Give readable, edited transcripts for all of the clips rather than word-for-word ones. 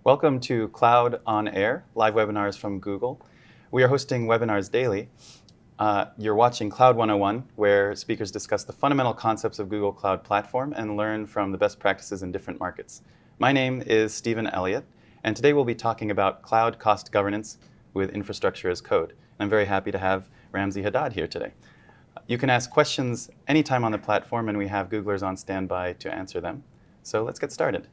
Welcome to Cloud on Air, live webinars from Google. We are hosting webinars daily. You're watching Cloud 101, where speakers discuss the fundamental concepts of Google Cloud Platform and learn from the best practices in different markets. My name is Stephen Elliott, and today we'll be talking about cloud cost governance with infrastructure as code. I'm very happy to have Ramzi Haddad here today. You can ask questions anytime on the platform, and we have Googlers on standby to answer them. So let's get started.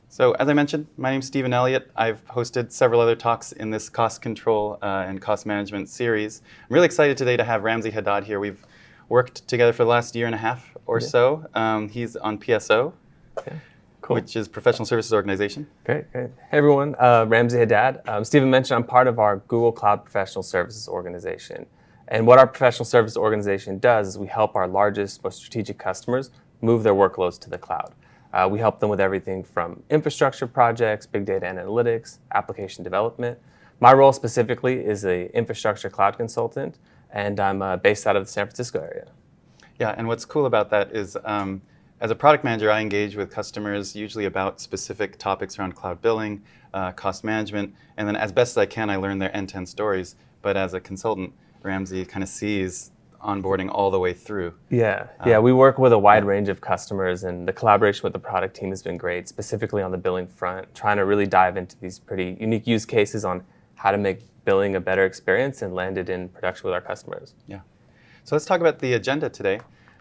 So as I mentioned, my name is Stephen Elliott. I've hosted several other talks in this cost control and cost management series. I'm really excited today to have Ramzi Haddad here. We've worked together for the last year and a half or so. He's on PSO, Cool. which is Professional Services Organization. Great. Hey everyone, Ramzi Haddad. Stephen mentioned I'm part of our Google Cloud Professional Services Organization. And what our professional services organization does is we help our largest, most strategic customers move their workloads to the cloud. We help them with everything from infrastructure projects, big data analytics, application development. My role specifically is an infrastructure cloud consultant, and I'm based out of the San Francisco area. Yeah, and what's cool about that is as a product manager, I engage with customers usually about specific topics around cloud billing, cost management, and then as best as I can, I learn their end-to-end stories. But as a consultant, Ramzi kind of sees onboarding all the way through. Yeah, we work with a wide range of customers, and the collaboration with the product team has been great, specifically on the billing front, trying to really dive into these pretty unique use cases on how to make billing a better experience and land it in production with our customers. Yeah. So let's talk about the agenda today.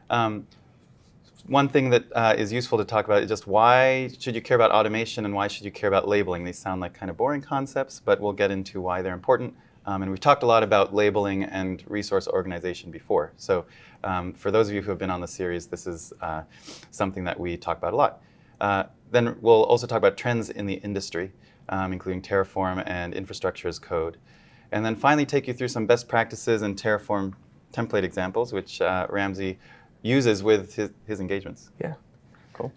One thing that is useful to talk about is just why should you care about automation and why should you care about labeling? These sound like kind of boring concepts, but we'll get into why they're important. And we've talked a lot about labeling and resource organization before. So for those of you who have been on the series, this is something that we talk about a lot. Then we'll also talk about trends in the industry, including Terraform and infrastructure as code. And then finally take you through some best practices and Terraform template examples, which Ramzi uses with his engagements. Yeah, cool.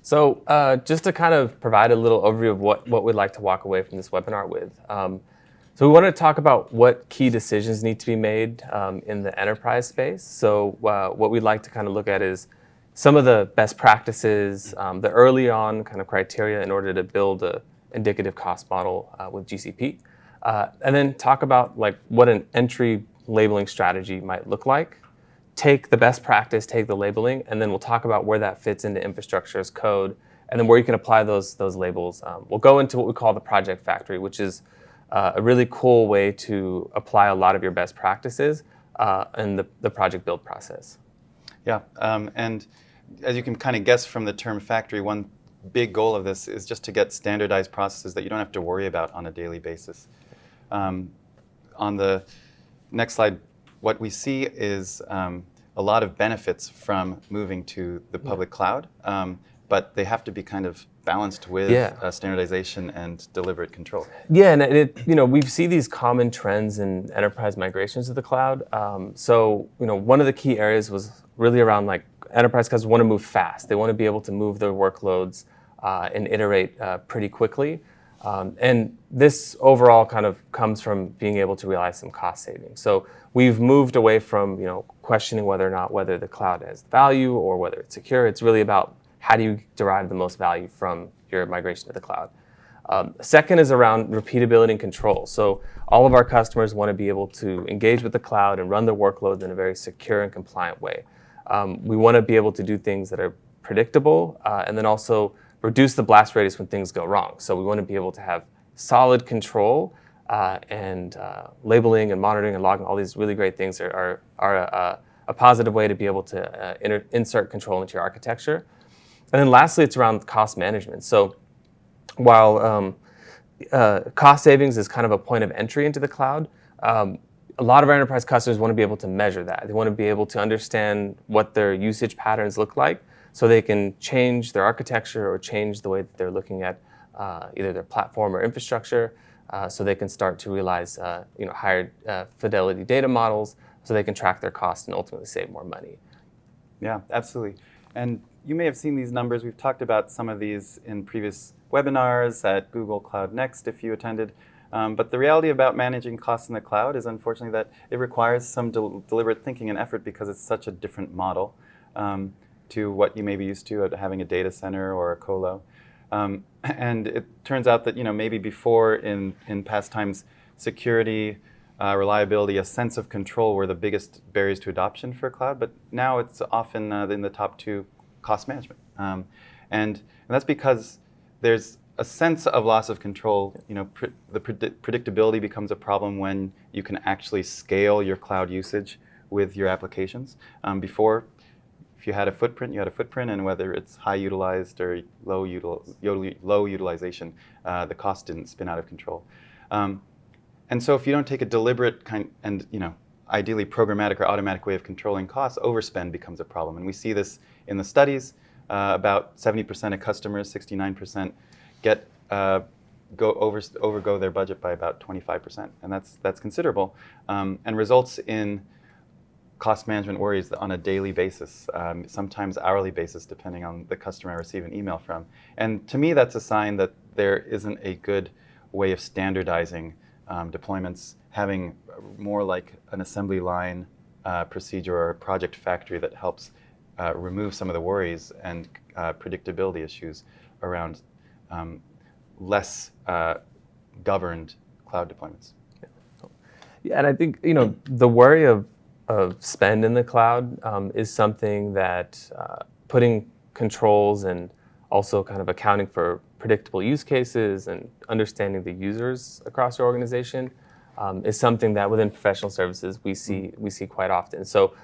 So just to kind of provide a little overview of what we'd like to walk away from this webinar with. So we want to talk about what key decisions need to be made in the enterprise space. So what we'd like to kind of look at is some of the best practices, the early on kind of criteria in order to build an indicative cost model with GCP. And then talk about like what an entry labeling strategy might look like. Take the best practice, take the labeling, and then we'll talk about where that fits into infrastructure as code, and then where you can apply those labels. We'll go into what we call the project factory, which is a really cool way to apply a lot of your best practices in the project build process. Yeah, and as you can kind of guess from the term factory, one big goal of this is just to get standardized processes that you don't have to worry about on a daily basis. On the next slide, what we see is a lot of benefits from moving to the public cloud, but they have to be kind of balanced with standardization and deliberate control. Yeah, and we see these common trends in enterprise migrations to the cloud. So one of the key areas was really around like enterprise customers want to move fast. They want to be able to move their workloads and iterate pretty quickly. And this overall kind of comes from being able to realize some cost savings. So we've moved away from questioning whether the cloud has value or whether it's secure. It's really about how do you derive the most value from your migration to the cloud. Second is around repeatability and control. So all of our customers want to be able to engage with the cloud and run their workloads in a very secure and compliant way. We want to be able to do things that are predictable and then also reduce the blast radius when things go wrong. So we want to be able to have solid control and labeling and monitoring and logging. All these really great things are a positive way to be able to insert control into your architecture. And then lastly, it's around cost management. So while cost savings is kind of a point of entry into the cloud, a lot of our enterprise customers want to be able to measure that. They want to be able to understand what their usage patterns look like, so they can change their architecture or change the way that they're looking at either their platform or infrastructure, so they can start to realize higher fidelity data models, so they can track their costs and ultimately save more money. Yeah, absolutely. And you may have seen these numbers. We've talked about some of these in previous webinars at Google Cloud Next if you attended. But the reality about managing costs in the cloud is unfortunately that it requires some deliberate thinking and effort because it's such a different model. to what you may be used to at having a data center or a colo. And it turns out that maybe before in past times, security, reliability, a sense of control were the biggest barriers to adoption for cloud, but now it's often in the top two, cost management. And that's because there's a sense of loss of control. The predictability becomes a problem when you can actually scale your cloud usage with your applications. Before, if you had a footprint, you had a footprint, and whether it's high utilized or low utilization, the cost didn't spin out of control. And so if you don't take a deliberate ideally programmatic or automatic way of controlling costs, overspend becomes a problem. And we see this in the studies. About 70% of customers, 69%, overgo their budget by about 25%, and that's considerable, and results in cost management worries on a daily basis, sometimes hourly basis, depending on the customer I receive an email from. And to me, that's a sign that there isn't a good way of standardizing deployments, having more like an assembly line procedure or a project factory that helps remove some of the worries and predictability issues around less governed cloud deployments. Yeah, and I think the worry of spend in the cloud is something that putting controls and also kind of accounting for predictable use cases and understanding the users across your organization is something that within professional services we see quite often. So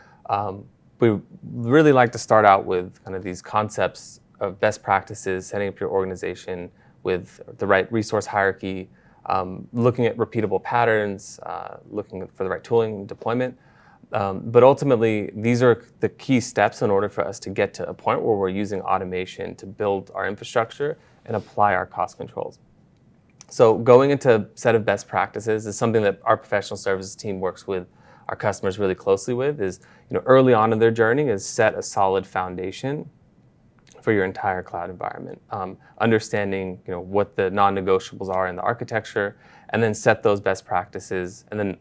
we really like to start out with kind of these concepts of best practices, setting up your organization with the right resource hierarchy, looking at repeatable patterns, looking for the right tooling and deployment. But ultimately, these are the key steps in order for us to get to a point where we're using automation to build our infrastructure and apply our cost controls. So going into a set of best practices is something that our professional services team works with our customers really closely with. Is early on in their journey is set a solid foundation for your entire cloud environment, understanding what the non-negotiables are in the architecture, and then set those best practices, and then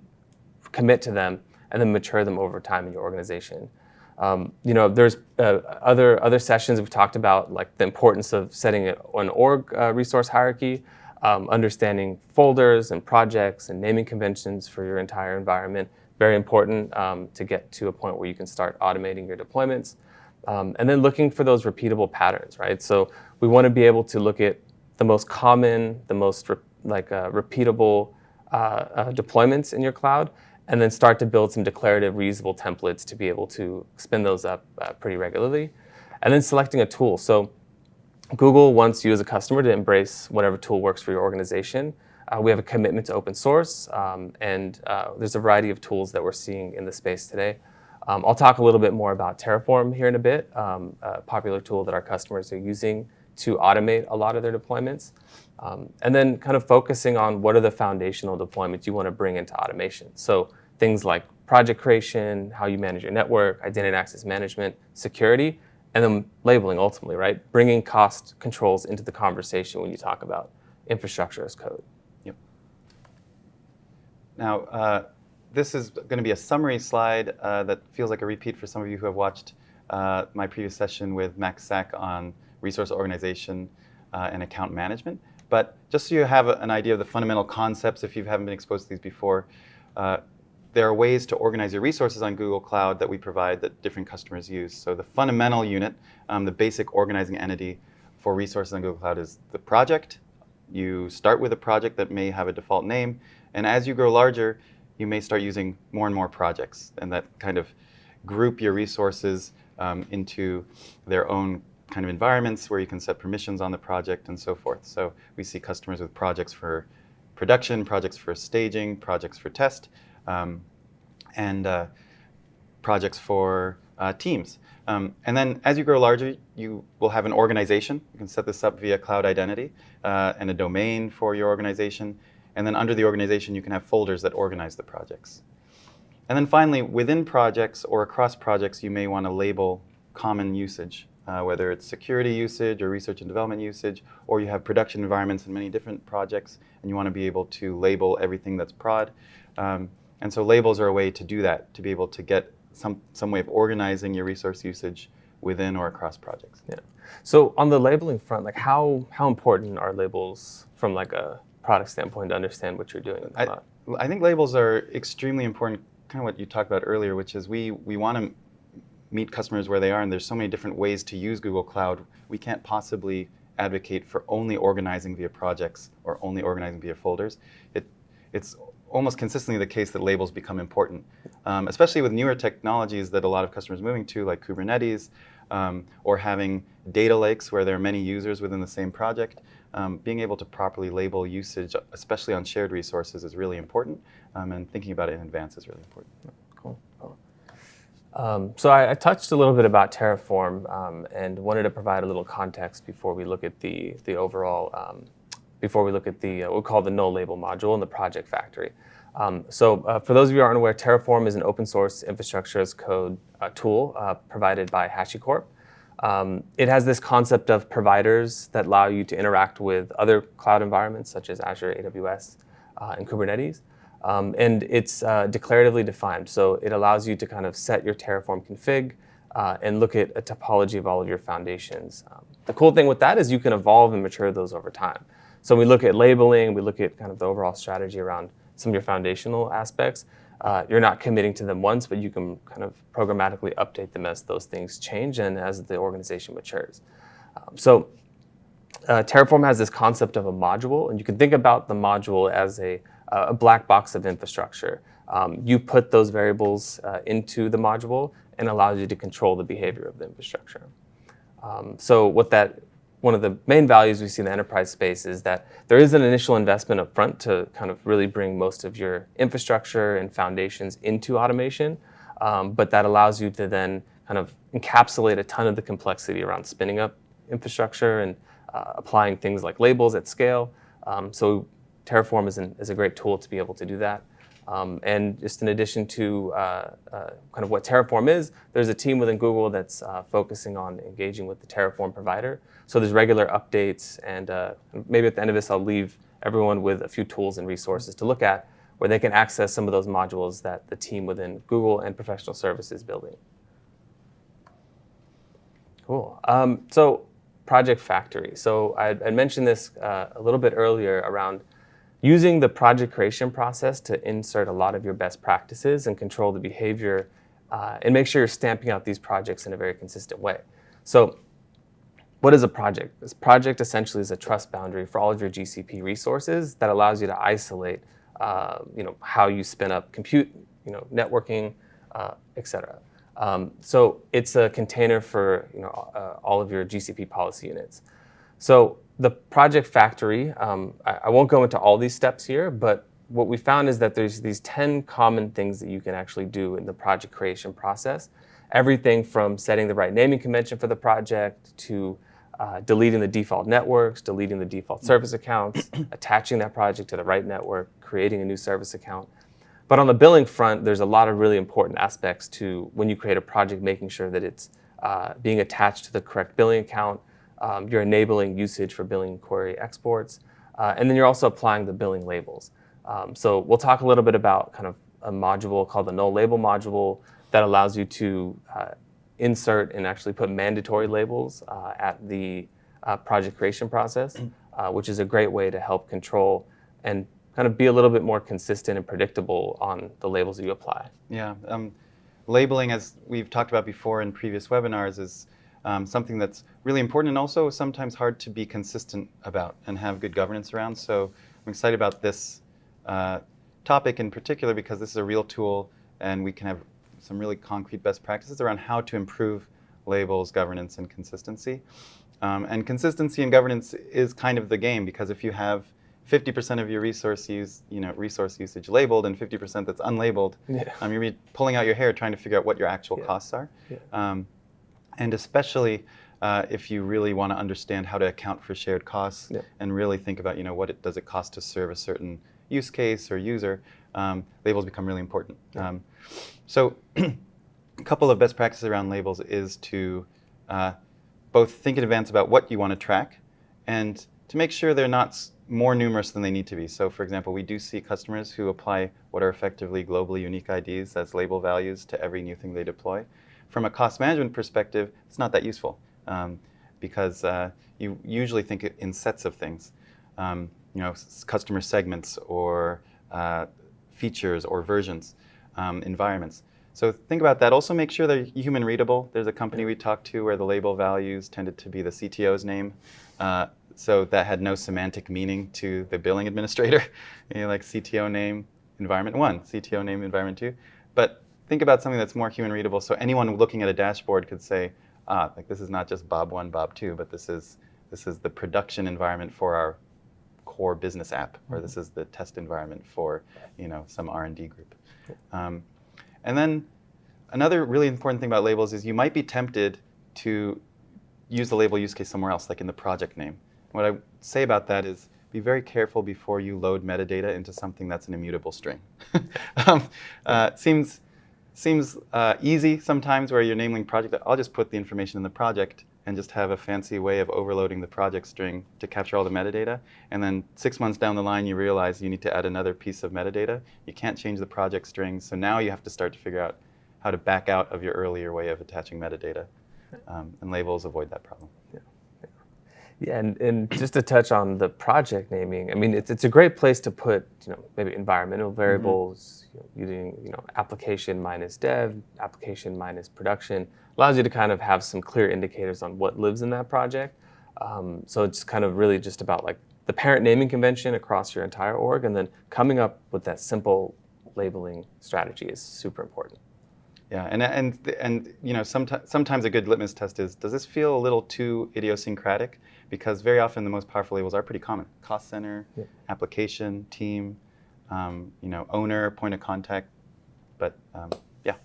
commit to them, and then mature them over time in your organization. There's other sessions we've talked about, like the importance of setting an org resource hierarchy, understanding folders and projects and naming conventions for your entire environment. Very important to get to a point where you can start automating your deployments. And then looking for those repeatable patterns, right? So we want to be able to look at the most common, the most repeatable deployments in your cloud, and then start to build some declarative, reusable templates to be able to spin those up pretty regularly. And then selecting a tool. So Google wants you as a customer to embrace whatever tool works for your organization. We have a commitment to open source, and there's a variety of tools that we're seeing in the space today. I'll talk a little bit more about Terraform here in a bit, a popular tool that our customers are using to automate a lot of their deployments. And then kind of focusing on what are the foundational deployments you want to bring into automation. So things like project creation, how you manage your network, identity and access management, security, and then labeling ultimately, right? Bringing cost controls into the conversation when you talk about infrastructure as code. Yep. Now, this is going to be a summary slide that feels like a repeat for some of you who have watched my previous session with Max Sack on resource organization and account management. But just so you have an idea of the fundamental concepts, if you haven't been exposed to these before, there are ways to organize your resources on Google Cloud that we provide that different customers use. So the fundamental unit, the basic organizing entity for resources on Google Cloud is the project. You start with a project that may have a default name, and as you grow larger, you may start using more and more projects, and that kind of group your resources into their own kind of environments where you can set permissions on the project and so forth. So we see customers with projects for production, projects for staging, projects for test, and projects for teams. And then as you grow larger, you will have an organization. You can set this up via cloud identity and a domain for your organization. And then under the organization, you can have folders that organize the projects. And then finally, within projects or across projects, you may want to label common usage, whether it's security usage or research and development usage, or you have production environments in many different projects, and you want to be able to label everything that's prod. And so labels are a way to do that, to be able to get some way of organizing your resource usage within or across projects. Yeah. So on the labeling front, like how important are labels from like a product standpoint to understand what you're doing in the cloud? I think labels are extremely important, kind of what you talked about earlier, which is we want to meet customers where they are, and there's so many different ways to use Google Cloud. We can't possibly advocate for only organizing via projects or only organizing via folders. It's almost consistently the case that labels become important, especially with newer technologies that a lot of customers are moving to, like Kubernetes, or having data lakes where there are many users within the same project. Being able to properly label usage, especially on shared resources, is really important, and thinking about it in advance is really important. Cool. So I touched a little bit about Terraform and wanted to provide a little context before we look at the overall, before we look at the what we call the no label module in the project factory. So for those of you who aren't aware, Terraform is an open source infrastructure as code tool provided by HashiCorp. It has this concept of providers that allow you to interact with other cloud environments such as Azure, AWS, and Kubernetes. And it's declaratively defined, so it allows you to kind of set your Terraform config and look at a topology of all of your foundations. The cool thing with that is you can evolve and mature those over time. So we look at labeling, we look at kind of the overall strategy around some of your foundational aspects. You're not committing to them once, but you can kind of programmatically update them as those things change and as the organization matures. So Terraform has this concept of a module, and you can think about the module as a black box of infrastructure. You put those variables into the module and allows you to control the behavior of the infrastructure. So one of the main values we see in the enterprise space is that there is an initial investment up front to kind of really bring most of your infrastructure and foundations into automation, but that allows you to then kind of encapsulate a ton of the complexity around spinning up infrastructure and applying things like labels at scale. So Terraform is a great tool to be able to do that. And just in addition to kind of what Terraform is, there's a team within Google that's focusing on engaging with the Terraform provider. So there's regular updates, and maybe at the end of this, I'll leave everyone with a few tools and resources to look at where they can access some of those modules that the team within Google and professional services is building. Cool. So Project Factory. So I mentioned this a little bit earlier around using the project creation process to insert a lot of your best practices and control the behavior and make sure you're stamping out these projects in a very consistent way. So what is a project? This project essentially is a trust boundary for all of your GCP resources that allows you to isolate how you spin up compute, networking, et cetera. So it's a container for all of your GCP policy units. So the Project Factory, I won't go into all these steps here, but what we found is that there's these 10 common things that you can actually do in the project creation process. Everything from setting the right naming convention for the project to deleting the default networks, deleting the default service accounts, attaching that project to the right network, creating a new service account. But on the billing front, there's a lot of really important aspects to when you create a project, making sure that it's being attached to the correct billing account. You're enabling usage for billing query exports, and then you're also applying the billing labels. So we'll talk a little bit about kind of a module called the no label module that allows you to insert and actually put mandatory labels at the project creation process, which is a great way to help control and kind of be a little bit more consistent and predictable on the labels that you apply. Yeah, labeling, as we've talked about before in previous webinars, is something that's really important and also sometimes hard to be consistent about and have good governance around. So I'm excited about this topic in particular because this is a real tool and we can have some really concrete best practices around how to improve labels, governance, and consistency. And consistency and governance is kind of the game, because if you have 50% of your resource usage labeled and 50% that's unlabeled, you're be pulling out your hair trying to figure out what your actual costs are. And especially if you really want to understand how to account for shared costs and really think about what does it cost to serve a certain use case or user, labels become really important. So a couple of best practices around labels is to both think in advance about what you want to track and to make sure they're not more numerous than they need to be. So for example, we do see customers who apply what are effectively globally unique IDs as label values to every new thing they deploy. from a cost management perspective, it's not that useful because you usually think in sets of things, customer segments or features or versions, environments. So think about that. Also make sure they're human readable. There's a company we talked to where the label values tended to be the CTO's name. So that had no semantic meaning to the billing administrator. Like CTO name, environment 1, CTO name, environment 2. But think about something that's more human readable. So anyone looking at a dashboard could say, like this is not just Bob 1, Bob 2, but this is the production environment for our core business app, or this is the test environment for some R&D group. And then another really important thing about labels is you might be tempted to use the label use case somewhere else, like in the project name. What I say about that is be very careful before you load metadata into something that's an immutable string. Seems easy sometimes where you're naming project. I'll just put the information in the project and just have a fancy way of overloading the project string to capture all the metadata. And then 6 months down the line, you realize you need to add another piece of metadata. You can't change the project string. So now you have to start to figure out how to back out of your earlier way of attaching metadata. And labels avoid that problem. Yeah, and just to touch on the project naming, I mean, it's a great place to put, maybe environmental variables, using, application minus dev, application minus production, allows you to kind of have some clear indicators on what lives in that project. So it's kind of really just about like the parent naming convention across your entire org, and then coming up with that simple labeling strategy is super important. Yeah, and sometimes a good litmus test is, does this feel a little too idiosyncratic? Because very often the most powerful labels are pretty common. Cost center, application, team, owner, point of contact, but yeah.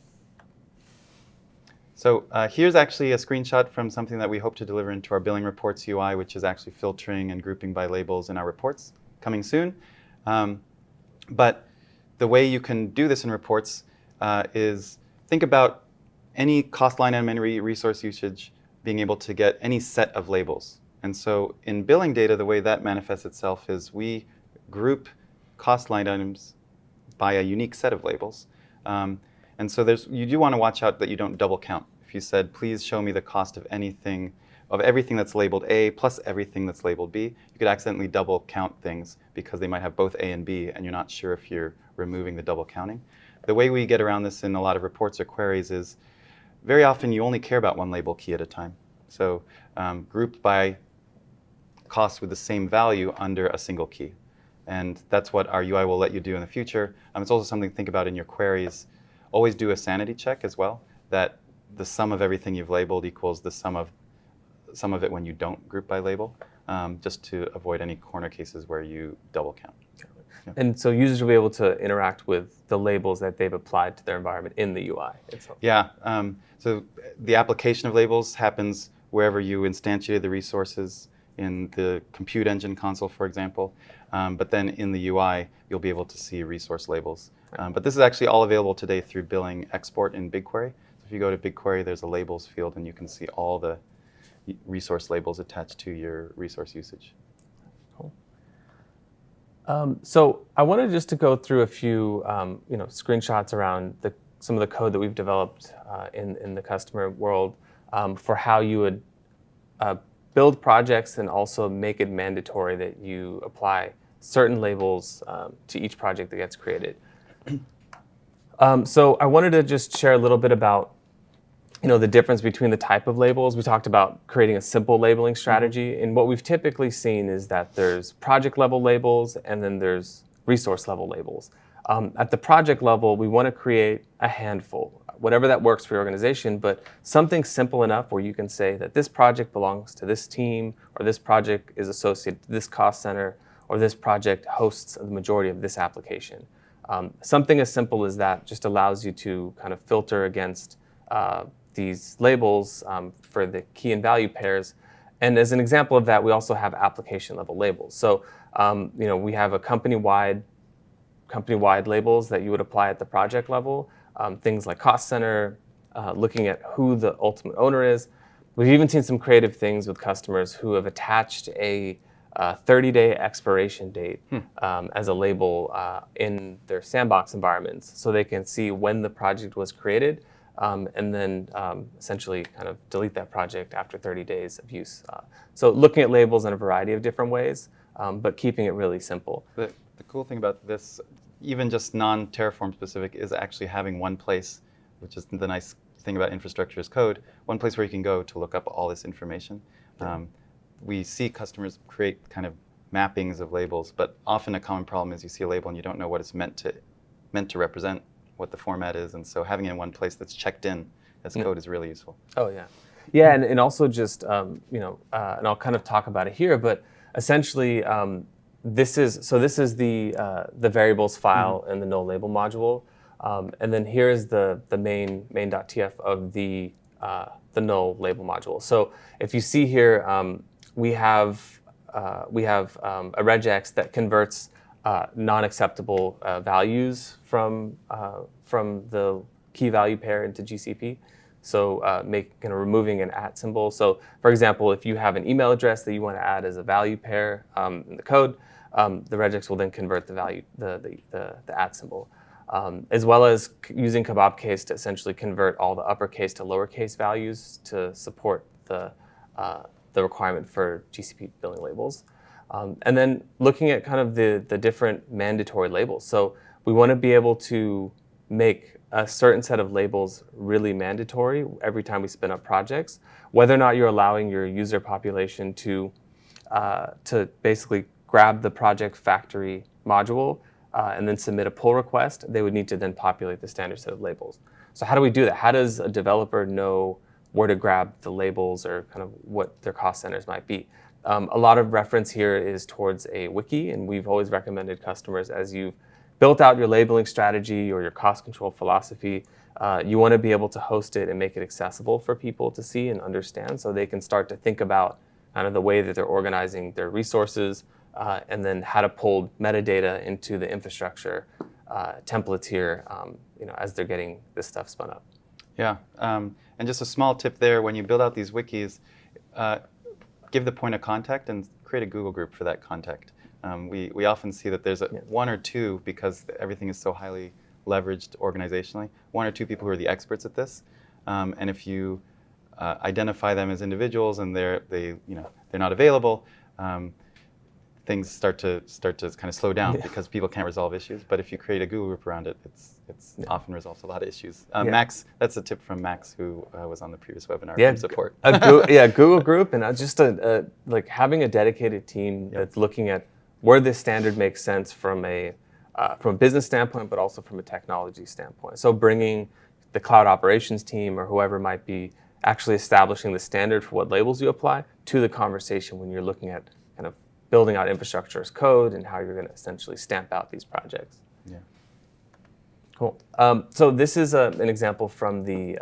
So here's actually a screenshot from something that we hope to deliver into our billing reports UI, which is actually filtering and grouping by labels in our reports, coming soon. But the way you can do this in reports is think about any cost line item, any resource usage, being able to get any set of labels. And so in billing data, the way that manifests itself is we group cost line items by a unique set of labels. And so you do want to watch out that you don't double count. If you said, please show me the cost of everything that's labeled A plus everything that's labeled B, you could accidentally double count things because they might have both A and B, and you're not sure if you're removing the double counting. The way we get around this in a lot of reports or queries is very often you only care about one label key at a time. So group by cost with the same value under a single key. And that's what our UI will let you do in the future. It's also something to think about in your queries. Always do a sanity check as well, that the sum of everything you've labeled equals the sum of it when you don't group by label, just to avoid any corner cases where you double count. Yeah. And so users will be able to interact with the labels that they've applied to their environment in the UI itself. Yeah, so the application of labels happens wherever you instantiate the resources in the compute engine console, for example. But then in the UI, you'll be able to see resource labels. But this is actually all available today through billing export in BigQuery. So if you go to BigQuery, there's a labels field, and you can see all the resource labels attached to your resource usage. So I wanted just to go through a few screenshots around some of the code that we've developed in the customer world for how you would build projects and also make it mandatory that you apply certain labels to each project that gets created. So I wanted to just share a little bit about the difference between the type of labels. We talked about creating a simple labeling strategy, and what we've typically seen is that there's project level labels and then there's resource level labels. At the project level, we want to create a handful, whatever that works for your organization, but something simple enough where you can say that this project belongs to this team, or this project is associated to this cost center, or this project hosts the majority of this application. Something as simple as that just allows you to kind of filter against these labels for the key and value pairs. And as an example of that, we also have application level labels. So we have a company-wide labels that you would apply at the project level, things like cost center, looking at who the ultimate owner is. We've even seen some creative things with customers who have attached a 30-day expiration date as a label in their sandbox environments, so they can see when the project was created and then essentially kind of delete that project after 30 days of use. So looking at labels in a variety of different ways, but keeping it really simple. The cool thing about this, even just non-Terraform specific, is actually having one place, which is the nice thing about infrastructure as code, one place where you can go to look up all this information. We see customers create kind of mappings of labels, but often a common problem is you see a label and you don't know what it's meant to represent, what the format is, and so having it in one place that's checked in as code is really useful. Oh yeah, yeah, and also just and I'll kind of talk about it here, but essentially this is the variables file in the no label module, and then here is the main.tf of the no label module. So if you see here, we have a regex that converts non-acceptable values from the key value pair into GCP. So removing an @ symbol. So for example, if you have an email address that you want to add as a value pair in the code, the regex will then convert the value, the @ symbol. As well as using kebab case to essentially convert all the uppercase to lowercase values to support the requirement for GCP billing labels. And then looking at kind of the different mandatory labels. So we want to be able to make a certain set of labels really mandatory every time we spin up projects, whether or not you're allowing your user population to basically grab the project factory module and then submit a pull request. They would need to then populate the standard set of labels. So how do we do that? How does a developer know where to grab the labels or kind of what their cost centers might be? A lot of reference here is towards a wiki, and we've always recommended customers, as you've built out your labeling strategy or your cost control philosophy, you want to be able to host it and make it accessible for people to see and understand, so they can start to think about kind of the way that they're organizing their resources, and then how to pull metadata into the infrastructure templates here, as they're getting this stuff spun up. Yeah, and just a small tip there: when you build out these wikis, give the point of contact and create a Google group for that contact. We often see that there's one or two, because everything is so highly leveraged organizationally, one or two people who are the experts at this. And if you identify them as individuals and they're not available, things start to kind of slow down because people can't resolve issues. But if you create a Google group around it, it's often resolves a lot of issues. Max, that's a tip from Max, who was on the previous webinar from support. Google group, and just like having a dedicated team that's looking at where this standard makes sense from a business standpoint, but also from a technology standpoint. So bringing the cloud operations team or whoever might be actually establishing the standard for what labels you apply to the conversation when you're looking at kind of building out infrastructure as code and how you're going to essentially stamp out these projects. Yeah. Cool. So this is an example from the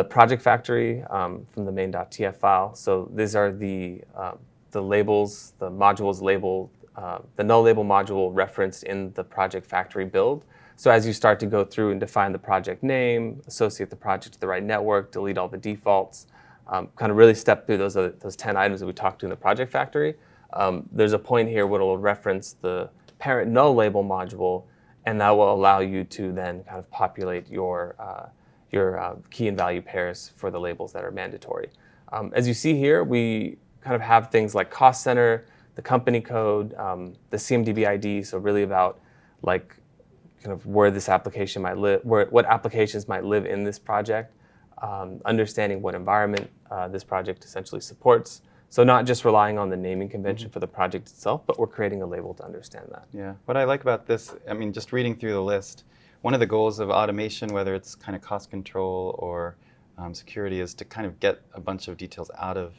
project factory, from the main.tf file. So these are the labels, the modules labeled, the no label module referenced in the project factory build. So as you start to go through and define the project name, associate the project to the right network, delete all the defaults, kind of really step through those 10 items that we talked to in the project factory. There's a point here where it'll reference the parent no label module, and that will allow you to then kind of populate your key and value pairs for the labels that are mandatory. As you see here, we kind of have things like cost center, the company code, the CMDB ID, so really about like kind of where this application might live, what applications might live in this project, understanding what environment this project essentially supports. So not just relying on the naming convention for the project itself, but we're creating a label to understand that. Yeah, what I like about this, I mean, just reading through the list, one of the goals of automation, whether it's kind of cost control or security, is to kind of get a bunch of details out of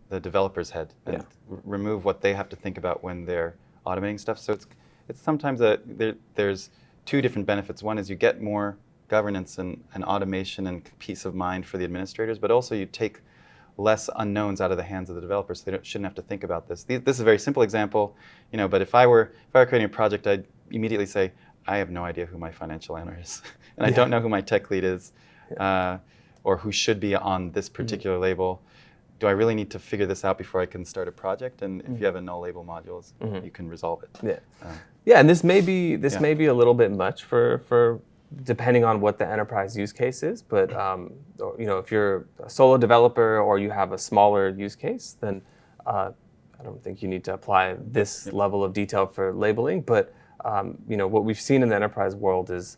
the developer's head and remove what they have to think about when they're automating stuff. So it's sometimes there's two different benefits. One is you get more governance and automation and peace of mind for the administrators, but also you take less unknowns out of the hands of the developers, so they shouldn't have to think about this. This is a very simple example, but if I were creating a project, I'd immediately say, I have no idea who my financial owner is, and I don't know who my tech lead is, or who should be on this particular label. Do I really need to figure this out before I can start a project? And if you have a no label modules, you can resolve it. Yeah, and this may be a little bit much for depending on what the enterprise use case is. But if you're a solo developer or you have a smaller use case, then I don't think you need to apply this level of detail for labeling. But what we've seen in the enterprise world is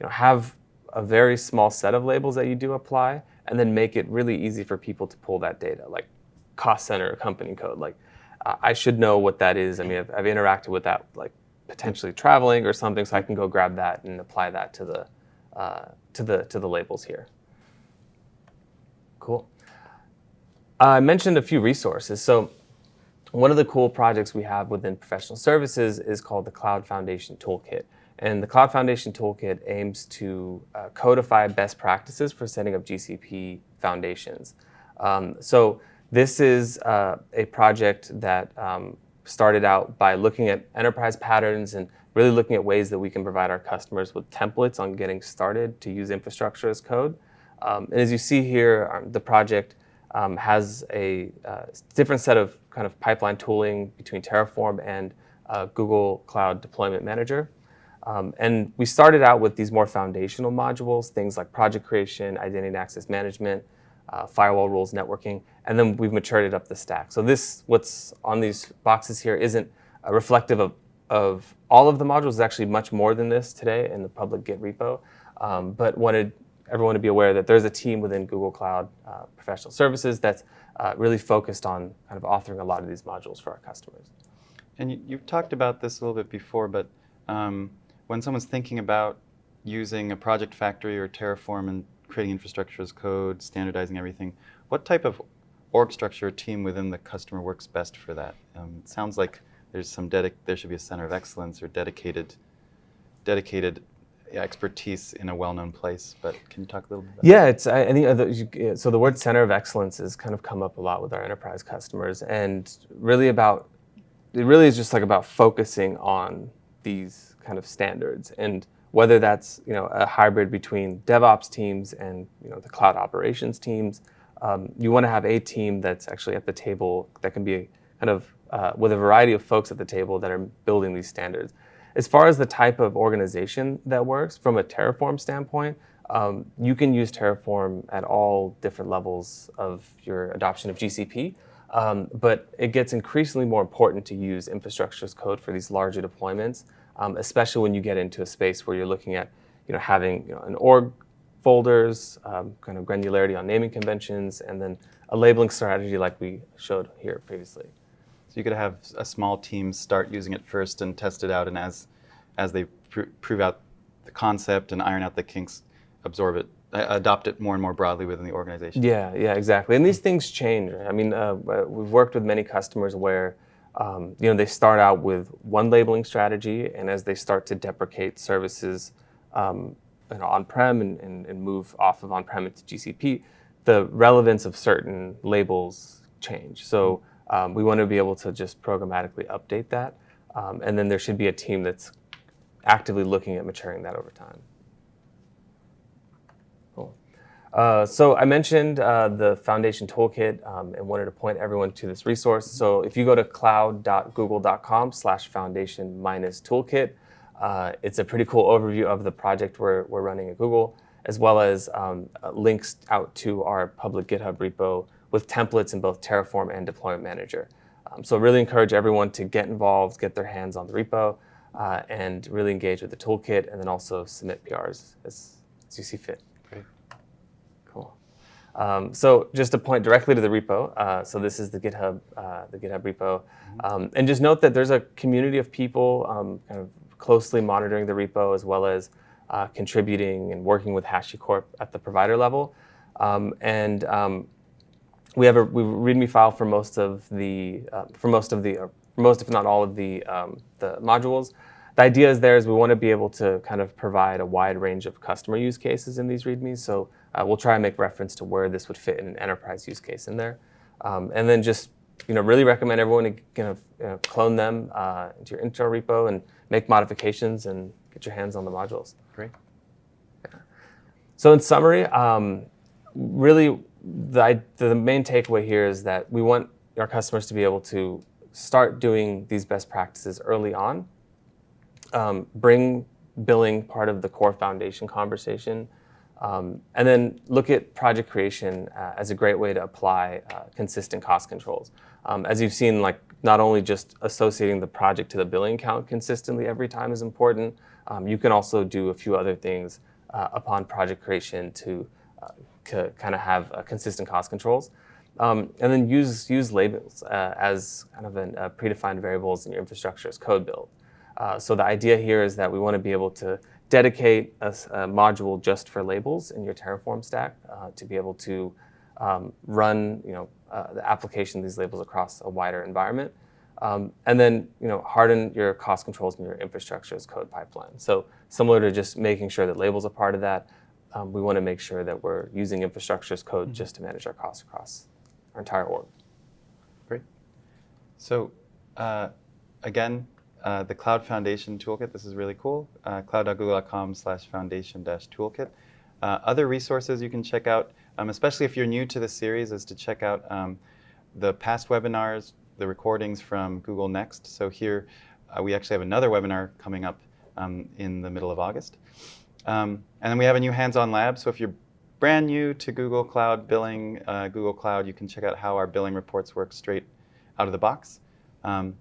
have a very small set of labels that you do apply, and then make it really easy for people to pull that data, like cost center, company code. Like I should know what that is. I mean, I've interacted with that, like potentially traveling or something, so I can go grab that and apply that to the labels here. Cool. I mentioned a few resources. So one of the cool projects we have within professional services is called the Cloud Foundation Toolkit. And the Cloud Foundation Toolkit aims to codify best practices for setting up GCP foundations. So this is a project that started out by looking at enterprise patterns and really looking at ways that we can provide our customers with templates on getting started to use infrastructure as code. And as you see here, the project has a different set of kind of pipeline tooling between Terraform and Google Cloud Deployment Manager. And we started out with these more foundational modules, things like project creation, identity and access management, firewall rules, networking, and then we've matured it up the stack. So what's on these boxes here isn't reflective of all of the modules. It's actually much more than this today in the public Git repo, but wanted everyone to be aware that there's a team within Google Cloud Professional Services that's really focused on kind of authoring a lot of these modules for our customers. And you've talked about this a little bit before, but when someone's thinking about using a project factory or Terraform and creating infrastructure as code, standardizing everything, what type of org structure or team within the customer works best for that? It sounds like there's there should be a center of excellence or dedicated expertise in a well-known place, but can you talk a little bit about that? Yeah, I think so the word center of excellence has kind of come up a lot with our enterprise customers, and it really is just like about focusing on these kind of standards, and whether that's a hybrid between DevOps teams and the cloud operations teams, you want to have a team that's actually at the table that can be kind of with a variety of folks at the table that are building these standards. As far as the type of organization that works, from a Terraform standpoint, you can use Terraform at all different levels of your adoption of GCP, but it gets increasingly more important to use infrastructure as code for these larger deployments, especially when you get into a space where you're looking at having an org folders, kind of granularity on naming conventions, and then a labeling strategy like we showed here previously. So you could have a small team start using it first and test it out, and as they prove out the concept and iron out the kinks, adopt it more and more broadly within the organization. Yeah, exactly. And these things change. I mean, we've worked with many customers where they start out with one labeling strategy, and as they start to deprecate services on-prem and move off of on-prem into GCP, the relevance of certain labels change. So we want to be able to just programmatically update that, and then there should be a team that's actively looking at maturing that over time. Cool. So I mentioned the Foundation Toolkit and wanted to point everyone to this resource. So if you go to cloud.google.com/foundation-toolkit, it's a pretty cool overview of the project we're running at Google, as well as links out to our public GitHub repo with templates in both Terraform and Deployment Manager. So really encourage everyone to get involved, get their hands on the repo, and really engage with the toolkit, and then also submit PRs as you see fit. Great. Cool. So just to point directly to the repo, so this is the GitHub repo. And just note that there's a community of people kind of closely monitoring the repo, as well as contributing and working with HashiCorp at the provider level. We have a README file for most if not all of the modules. The idea is we want to be able to kind of provide a wide range of customer use cases in these READMEs. So we'll try and make reference to where this would fit in an enterprise use case in there. And then just really recommend everyone to clone them into your intro repo and make modifications and get your hands on the modules. Great. Yeah. So in summary, really the main takeaway here is that we want our customers to be able to start doing these best practices early on, bring billing part of the core foundation conversation. And then look at project creation as a great way to apply consistent cost controls. As you've seen, like not only just associating the project to the billing account consistently every time is important, you can also do a few other things upon project creation to kind of have consistent cost controls. And then use labels as kind of predefined variables in your infrastructure as code build. So the idea here is that we want to be able to dedicate a module just for labels in your Terraform stack to be able to run the application of these labels across a wider environment. And then harden your cost controls in your infrastructure as code pipeline. So similar to just making sure that labels are part of that, we want to make sure that we're using infrastructure as code just to manage our costs across our entire org. Great. So again, the Cloud Foundation Toolkit, this is really cool, cloud.google.com/foundation-toolkit. Other resources you can check out, especially if you're new to the series, is to check out the past webinars, the recordings from Google Next. So here we actually have another webinar coming up in the middle of August. And then we have a new hands-on lab. So if you're brand new to Google Cloud Billing, Google Cloud, you can check out how our billing reports work straight out of the box. And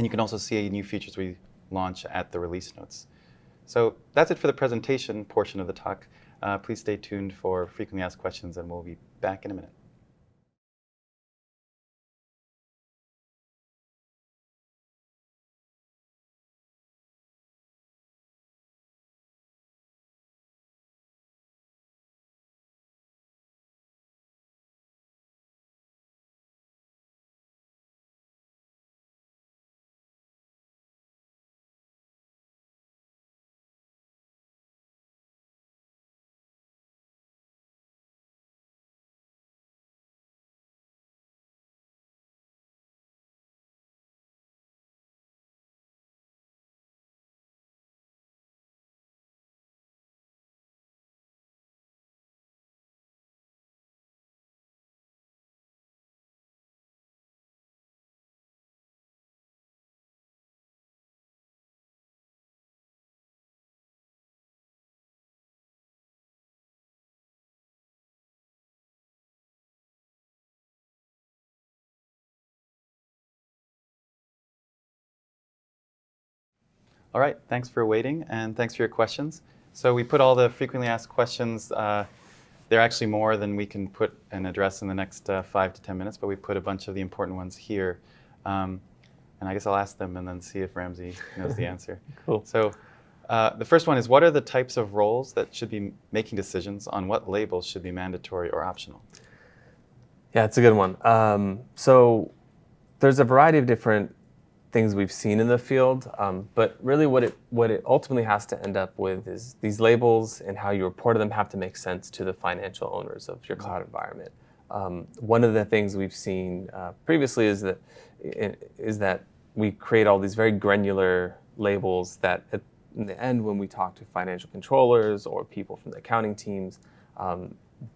you can also see new features we launch at the release notes. So that's it for the presentation portion of the talk. Please stay tuned for frequently asked questions, and we'll be back in a minute. All right, thanks for waiting, and thanks for your questions. So we put all the frequently asked questions. They're actually more than we can put and address in the next 5 to 10 minutes, but we put a bunch of the important ones here. And I guess I'll ask them and then see if Ramsey knows the answer. Cool. So the first one is, what are the types of roles that should be making decisions on what labels should be mandatory or optional? Yeah, it's a good one. So there's a variety of different things we've seen in the field, but really what it ultimately has to end up with is these labels and how you report them have to make sense to the financial owners of your cloud environment. One of the things we've seen previously is that we create all these very granular labels that in the end, when we talk to financial controllers or people from the accounting teams,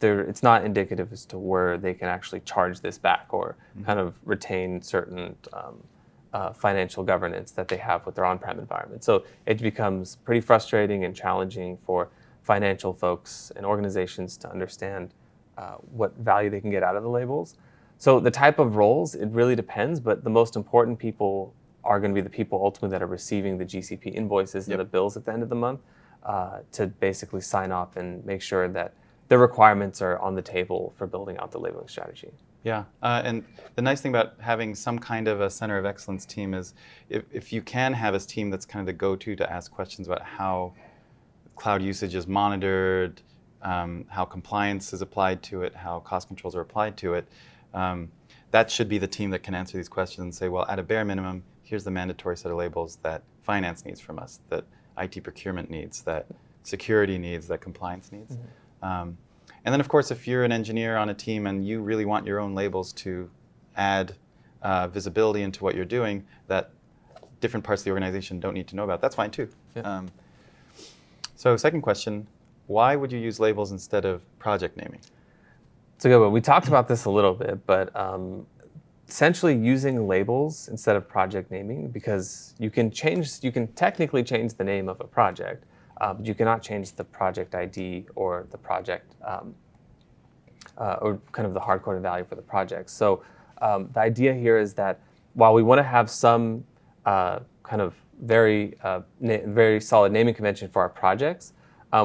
it's not indicative as to where they can actually charge this back or kind of retain certain financial governance that they have with their on-prem environment. So it becomes pretty frustrating and challenging for financial folks and organizations to understand what value they can get out of the labels. So the type of roles, it really depends, but the most important people are going to be the people ultimately that are receiving the GCP invoices and the bills at the end of the month to basically sign off and make sure that the requirements are on the table for building out the labeling strategy. Yeah, and the nice thing about having some kind of a center of excellence team is if you can have a team that's kind of the go-to to ask questions about how cloud usage is monitored, how compliance is applied to it, how cost controls are applied to it, that should be the team that can answer these questions and say, well, at a bare minimum, here's the mandatory set of labels that finance needs from us, that IT procurement needs, that security needs, that compliance needs. And then, of course, if you're an engineer on a team and you really want your own labels to add visibility into what you're doing that different parts of the organization don't need to know about, that's fine too. Yeah. So second question, why would you use labels instead of project naming? It's a good one. We talked about this a little bit, but essentially using labels instead of project naming, because you can technically change the name of a project, but you cannot change the project ID or the project or kind of the hard-coded value for the project. So the idea here is that while we want to have some kind of very solid naming convention for our projects,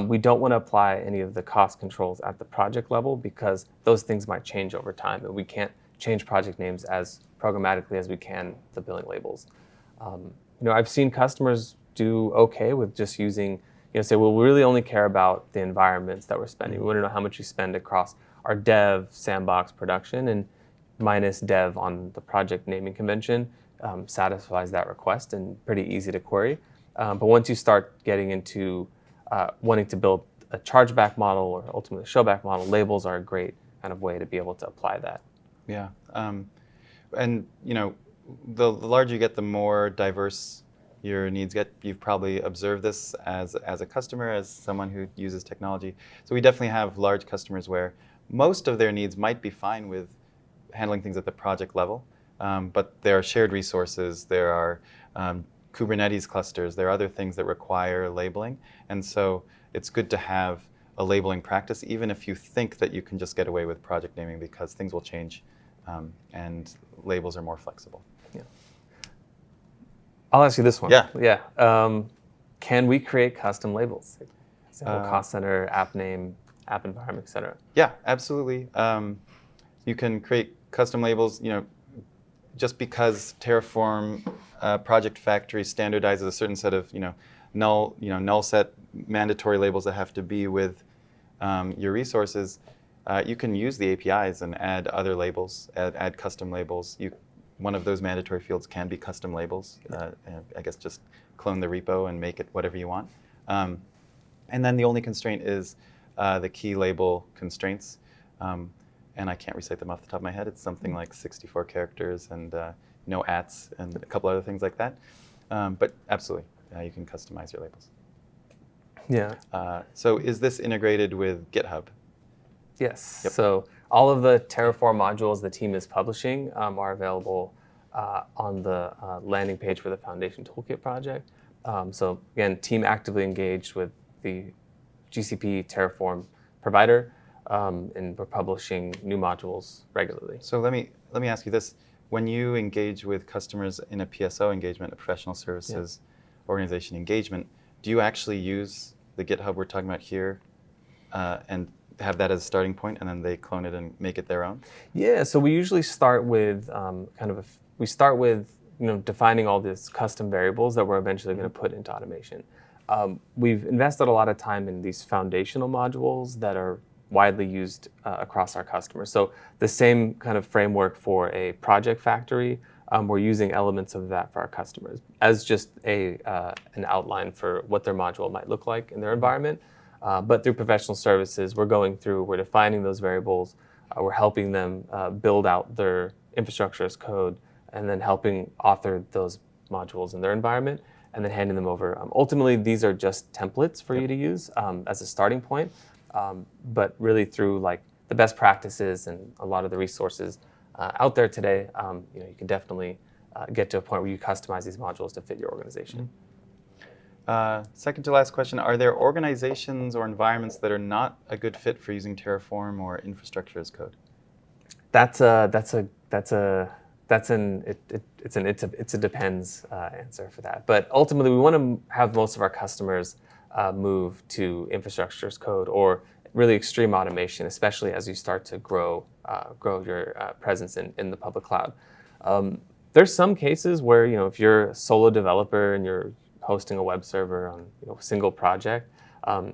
we don't want to apply any of the cost controls at the project level, because those things might change over time, and we can't change project names as programmatically as we can the billing labels. I've seen customers do okay with just using, say, well, we really only care about the environments that we're spending. We want to know how much you spend across our dev, sandbox, production, and minus dev on the project naming convention satisfies that request and pretty easy to query. But once you start getting into wanting to build a chargeback model or ultimately a showback model, labels are a great kind of way to be able to apply that. Yeah, and the larger you get, the more diverse your needs get. You've probably observed this as a customer, as someone who uses technology. So we definitely have large customers where most of their needs might be fine with handling things at the project level, but there are shared resources, there are Kubernetes clusters, there are other things that require labeling, and so it's good to have a labeling practice, even if you think that you can just get away with project naming, because things will change and labels are more flexible. Yeah. I'll ask you this one. Yeah. Can we create custom labels? Example, cost center, app name, app environment, et cetera. Yeah, absolutely. You can create custom labels. Just because Terraform Project Factory standardizes a certain set of null set mandatory labels that have to be with your resources, you can use the APIs and add other labels, add custom labels. One of those mandatory fields can be custom labels. I guess just clone the repo and make it whatever you want. And then the only constraint is the key label constraints. And I can't recite them off the top of my head. It's something like 64 characters and no ats and a couple other things like that. But absolutely, you can customize your labels. Yeah. So is this integrated with GitHub? Yes. Yep. So all of the Terraform modules the team is publishing are available on the landing page for the Foundation Toolkit project. So again, team actively engaged with the GCP Terraform provider, and we're publishing new modules regularly. So let me ask you this: when you engage with customers in a PSO engagement, a professional services organization engagement, do you actually use the GitHub we're talking about here and have that as a starting point, and then they clone it and make it their own? Yeah, so we usually start with defining all these custom variables that we're eventually going to put into automation. We've invested a lot of time in these foundational modules that are widely used across our customers. So the same kind of framework for a project factory, we're using elements of that for our customers as just an outline for what their module might look like in their environment. But through professional services, we're defining those variables, we're helping them build out their infrastructure as code, and then helping author those modules in their environment, and then handing them over. Ultimately, these are just templates for you to use as a starting point, but really through the best practices and a lot of the resources out there today, you can definitely get to a point where you customize these modules to fit your organization. Second to last question: are there organizations or environments that are not a good fit for using Terraform or infrastructure as code? It's a depends answer for that. But ultimately, we want to have most of our customers move to infrastructure as code or really extreme automation, especially as you start to grow your presence in the public cloud. There's some cases where if you're a solo developer and you're hosting a web server on a single project,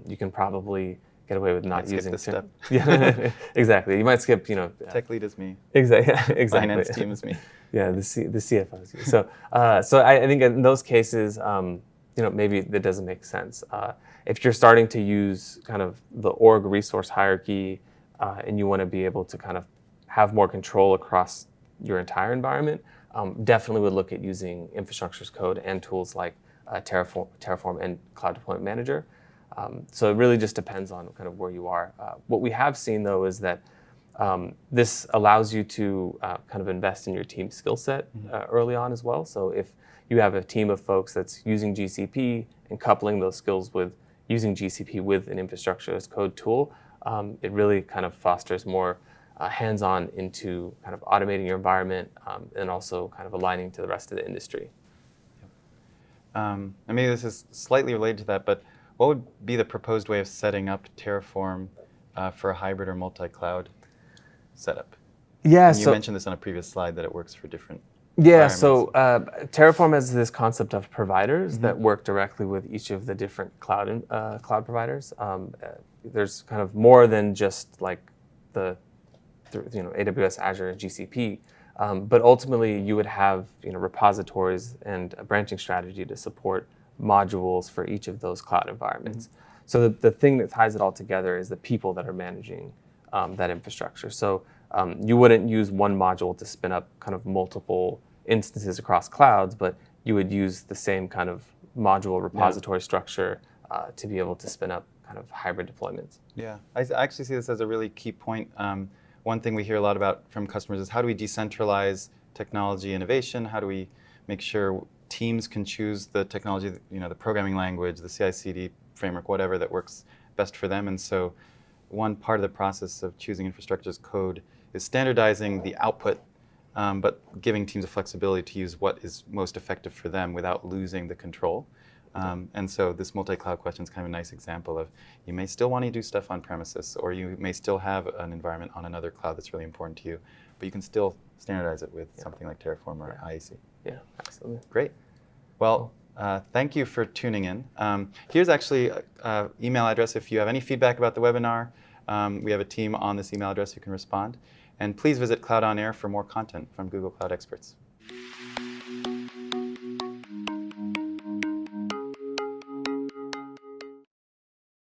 you can probably get away with not using this step. Yeah, exactly. You might skip. Tech lead is me. Exactly. Finance team is me. Yeah, the CFO is you. So I think in those cases, maybe that doesn't make sense. If you're starting to use kind of the org resource hierarchy, and you want to be able to kind of have more control across your entire environment, definitely would look at using infrastructure as code and tools like Terraform and Cloud Deployment Manager. So it really just depends on kind of where you are. What we have seen, though, is that This allows you to kind of invest in your team skill set early on as well. So if you have a team of folks that's using GCP and coupling those skills with using GCP with an infrastructure as code tool, it really kind of fosters more hands-on into kind of automating your environment and also kind of aligning to the rest of the industry. And maybe this is slightly related to that, but what would be the proposed way of setting up Terraform for a hybrid or multi-cloud setup? Yeah, And you mentioned this on a previous slide that it works for different environments. So Terraform has this concept of providers that work directly with each of the different cloud providers. There's kind of more than just like the AWS, Azure, and GCP, but ultimately you would have repositories and a branching strategy to support modules for each of those cloud environments. So the thing that ties it all together is the people that are managing that infrastructure. So you wouldn't use one module to spin up kind of multiple instances across clouds, but you would use the same kind of module repository structure to be able to spin up kind of hybrid deployments. Yeah, I actually see this as a really key point. One thing we hear a lot about from customers is how do we decentralize technology innovation? How do we make sure teams can choose the technology, the programming language, the CI/CD framework, whatever that works best for them? And so one part of the process of choosing infrastructure as code is standardizing the output, but giving teams the flexibility to use what is most effective for them without losing the control. And so this multi-cloud question is kind of a nice example of you may still want to do stuff on premises, or you may still have an environment on another cloud that's really important to you, but you can still standardize it with something like Terraform or IAC. Yeah, absolutely. Great. Well, thank you for tuning in. Here's actually an email address if you have any feedback about the webinar. We have a team on this email address who can respond. And please visit Cloud OnAir for more content from Google Cloud experts.